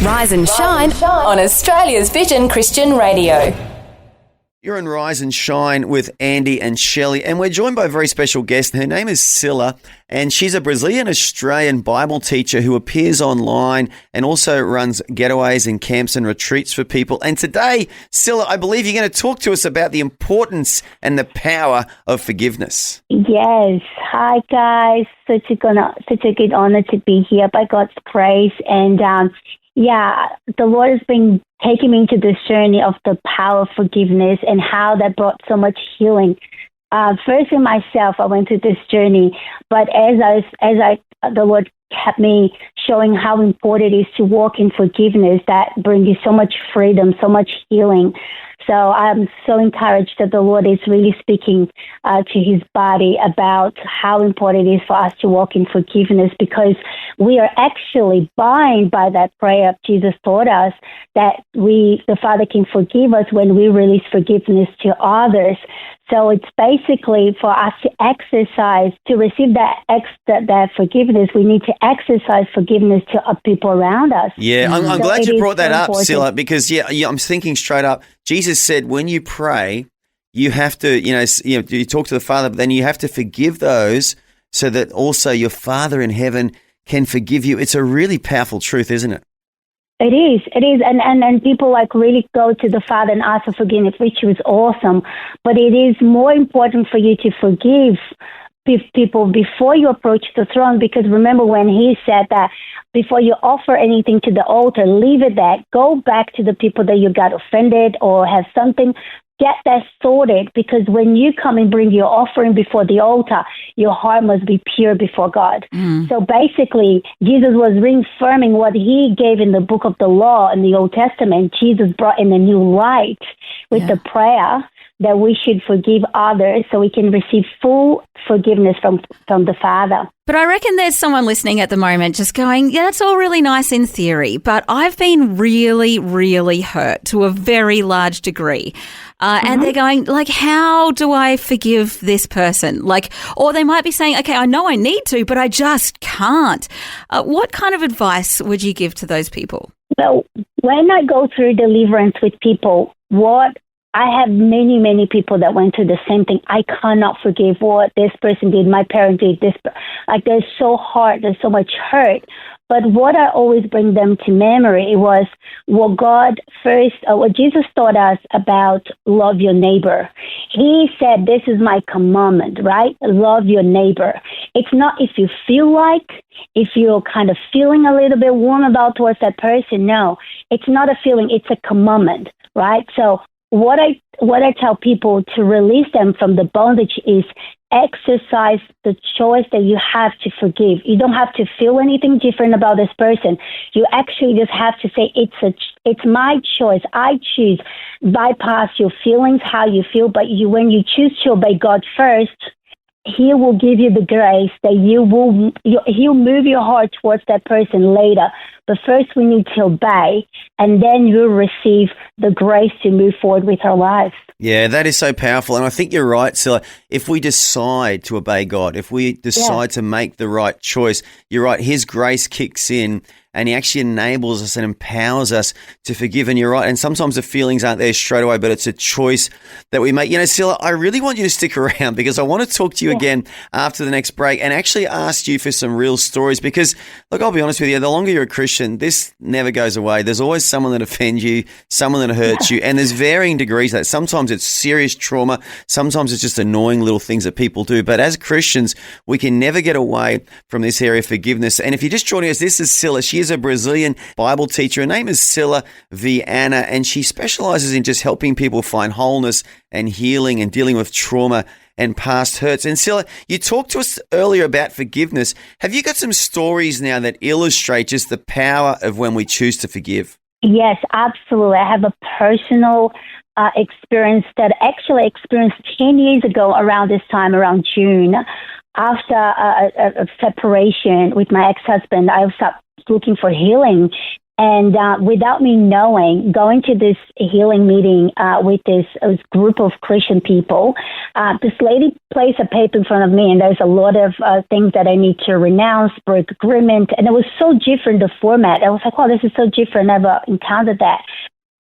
Rise and Shine on Australia's Vision Christian Radio. You're on Rise and Shine with Andy and Shelley, and we're joined by a very special guest. Her name is Cilla, and she's a Brazilian-Australian Bible teacher who appears online and also runs getaways and camps and retreats for people. And today, Cilla, I believe you're going to talk to us about the importance and the power of forgiveness. Yes. Hi, guys. Such a good honor to be here by God's grace. And the Lord has been taking me into this journey of the power of forgiveness and how that brought so much healing. First in myself, I went through this journey, but the Lord kept me showing how important it is to walk in forgiveness that brings you so much freedom, so much healing. So I'm so encouraged that the Lord is really speaking to his body about how important it is for us to walk in forgiveness, because we are actually bound by that prayer Jesus taught us that the Father can forgive us when we release forgiveness to others. So it's basically for us to exercise, to receive that forgiveness, we need to exercise forgiveness to people around us. Yeah, I'm glad you brought that up, Cilla, because I'm thinking straight up. Jesus said when you pray, you have to, you talk to the Father, but then you have to forgive those so that also your Father in heaven can forgive you. It's a really powerful truth, isn't it? It is. And people really go to the Father and ask for forgiveness, which was awesome. But it is more important for you to forgive people before you approach the throne, because remember when he said that before you offer anything to the altar, leave it there. Go back to the people that you got offended or have something. Get that sorted, because when you come and bring your offering before the altar, your heart must be pure before God. So basically, Jesus was reaffirming what he gave in the book of the law in the Old Testament. Jesus brought in a new light with the prayer that we should forgive others so we can receive full forgiveness from the Father. But I reckon there's someone listening at the moment just going, yeah, that's all really nice in theory, but I've been really, really hurt to a very large degree. And they're going, how do I forgive this person? Or they might be saying, okay, I know I need to, but I just can't. What kind of advice would you give to those people? So when I go through deliverance with people, I have many, many people that went through the same thing. I cannot forgive what this person did, my parent did this. There's so hard, there's so much hurt. But what I always bring them to memory was what Jesus taught us about love your neighbor. He said, this is my commandment, right? Love your neighbor. It's not if you feel if you're kind of feeling a little bit warm about towards that person. No, it's not a feeling, it's a commandment, right? So what I tell people to release them from the bondage is exercise the choice that you have to forgive. You don't have to feel anything different about this person. You actually just have to say, it's my choice. I choose. Bypass your feelings, how you feel, but when you choose to obey God first, he will give you the grace that he'll move your heart towards that person later. But first we need to obey, and then you'll receive the grace to move forward with our lives. Yeah, that is so powerful. And I think you're right, Cilla. If we decide to obey God, if we decide to make the right choice, you're right, his grace kicks in and he actually enables us and empowers us to forgive. And you're right. And sometimes the feelings aren't there straight away, but it's a choice that we make. Cilla, I really want you to stick around because I want to talk to you again after the next break and actually ask you for some real stories because, look, I'll be honest with you, the longer you're a Christian, this never goes away. There's always someone that offends you, someone that hurts you, and there's varying degrees of that. Sometimes it's serious trauma. Sometimes it's just annoying little things that people do. But as Christians, we can never get away from this area of forgiveness. And if you're just joining us, this is Cilla. She is a Brazilian Bible teacher. Her name is Cilla Viana, and she specializes in just helping people find wholeness and healing and dealing with trauma and past hurts. And Cilla, you talked to us earlier about forgiveness. Have you got some stories now that illustrate just the power of when we choose to forgive? Yes, absolutely. I have a personal experience that I actually experienced 10 years ago around this time, around June. After a separation with my ex-husband, I was looking for healing And without me knowing, going to this healing meeting with this group of Christian people, this lady placed a paper in front of me, and there's a lot of things that I need to renounce, break agreement, and it was so different, the format. I was like, oh, this is so different. I never encountered that.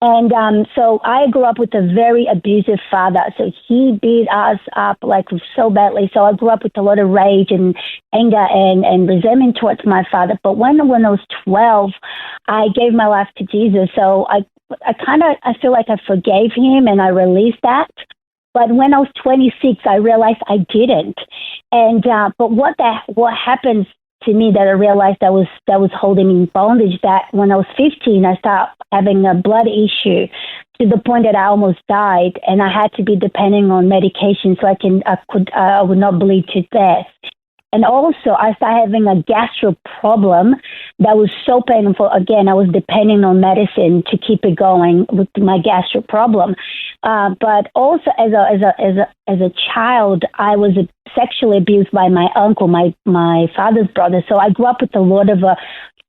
And so I grew up with a very abusive father. So he beat us up like so badly. So I grew up with a lot of rage and anger and resentment towards my father. But when I was 12, I gave my life to Jesus. So I feel like I forgave him and I released that. But when I was 26, I realized I didn't. And but what happens to me that I realized that was holding me in bondage, that when I was 15, I started having a blood issue to the point that I almost died, and I had to be depending on medication so I would not bleed to death. And also, I started having a gastro problem that was so painful. Again, I was depending on medicine to keep it going with my gastro problem. But also, as a child, I was sexually abused by my uncle, my father's brother. So I grew up with a lot of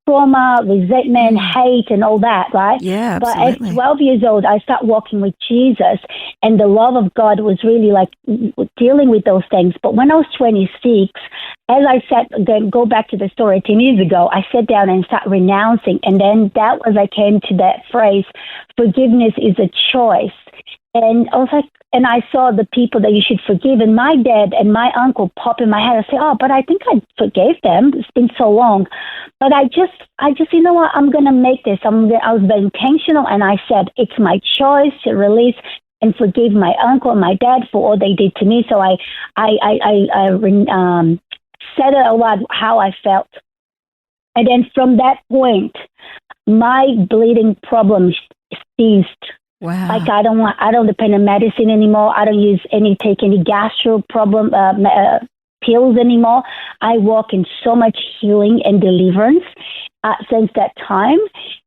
trauma, resentment, hate, and all that, right? Yeah, absolutely. But at 12 years old, I started walking with Jesus, and the love of God was really like dealing with those things. But when I was 26, as I said, go back to the story 10 years ago, I sat down and started renouncing, and then that was, I came to that phrase, forgiveness is a choice. And I was like, and I saw the people that you should forgive, and my dad and my uncle pop in my head. I say, oh, but I think I forgave them. It's been so long. But I just, you know what? I'm going to make this. I was very intentional, and I said, it's my choice to release and forgive my uncle and my dad for all they did to me. So I said it out loud how I felt. And then from that point, my bleeding problem ceased. Wow. Like I don't depend on medicine anymore. I don't take any gastro problem pills anymore. I walk in so much healing and deliverance since that time.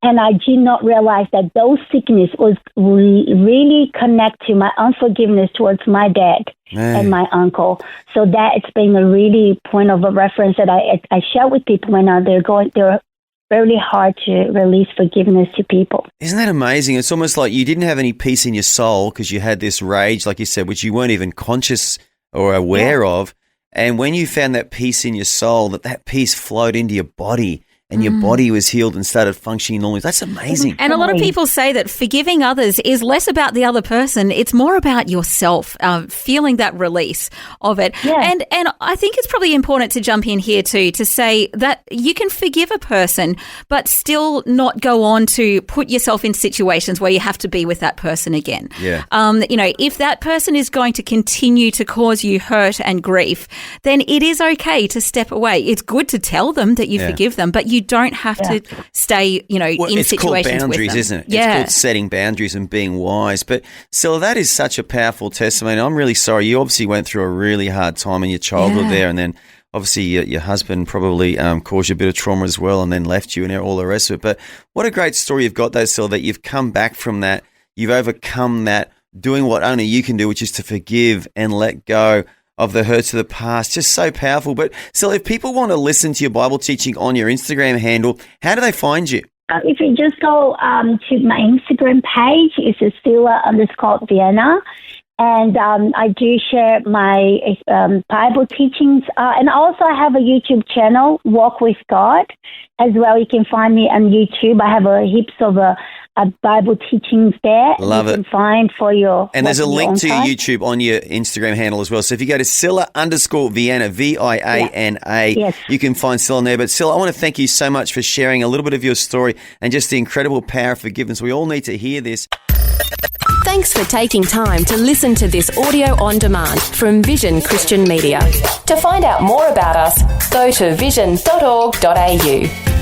And I did not realize that those sickness was really connect to my unforgiveness towards my dad and my uncle. So that it's been a really point of a reference that I share with people when they're really hard to release forgiveness to people. Isn't that amazing? It's almost like you didn't have any peace in your soul because you had this rage, like you said, which you weren't even conscious or aware of. And when you found that peace in your soul, that peace flowed into your body and your body was healed and started functioning normally. That's amazing. And a lot of people say that forgiving others is less about the other person. It's more about yourself, feeling that release of it. Yeah. And I think it's probably important to jump in here too, to say that you can forgive a person, but still not go on to put yourself in situations where you have to be with that person again. Yeah. If that person is going to continue to cause you hurt and grief, then it is okay to step away. It's good to tell them that you forgive them, but you don't have to stay, in situations with them. It's called boundaries, isn't it? Yeah. It's called setting boundaries and being wise. But Cilla, that is such a powerful testimony. I'm really sorry. You obviously went through a really hard time in your childhood there, and then obviously your husband probably caused you a bit of trauma as well and then left you and all the rest of it. But what a great story you've got though, Cilla, that you've come back from that, you've overcome that, doing what only you can do, which is to forgive and let go of the hurts of the past. Just so powerful. But Cilla, if people want to listen to your Bible teaching on your Instagram handle, how do they find you? If you just go to my Instagram page, it's Cilla_Viana. And I do share my Bible teachings. And also I have a YouTube channel, Walk with God, as well. You can find me on YouTube. I have heaps of Bible teachings there. Love it. You can find for your... And there's a link to your YouTube on your Instagram handle as well. So if you go to Cilla_Viana, Viana, you can find Cilla on there. But Cilla, I want to thank you so much for sharing a little bit of your story and just the incredible power of forgiveness. We all need to hear this. Thanks for taking time to listen to this audio on demand from Vision Christian Media. To find out more about us, go to vision.org.au.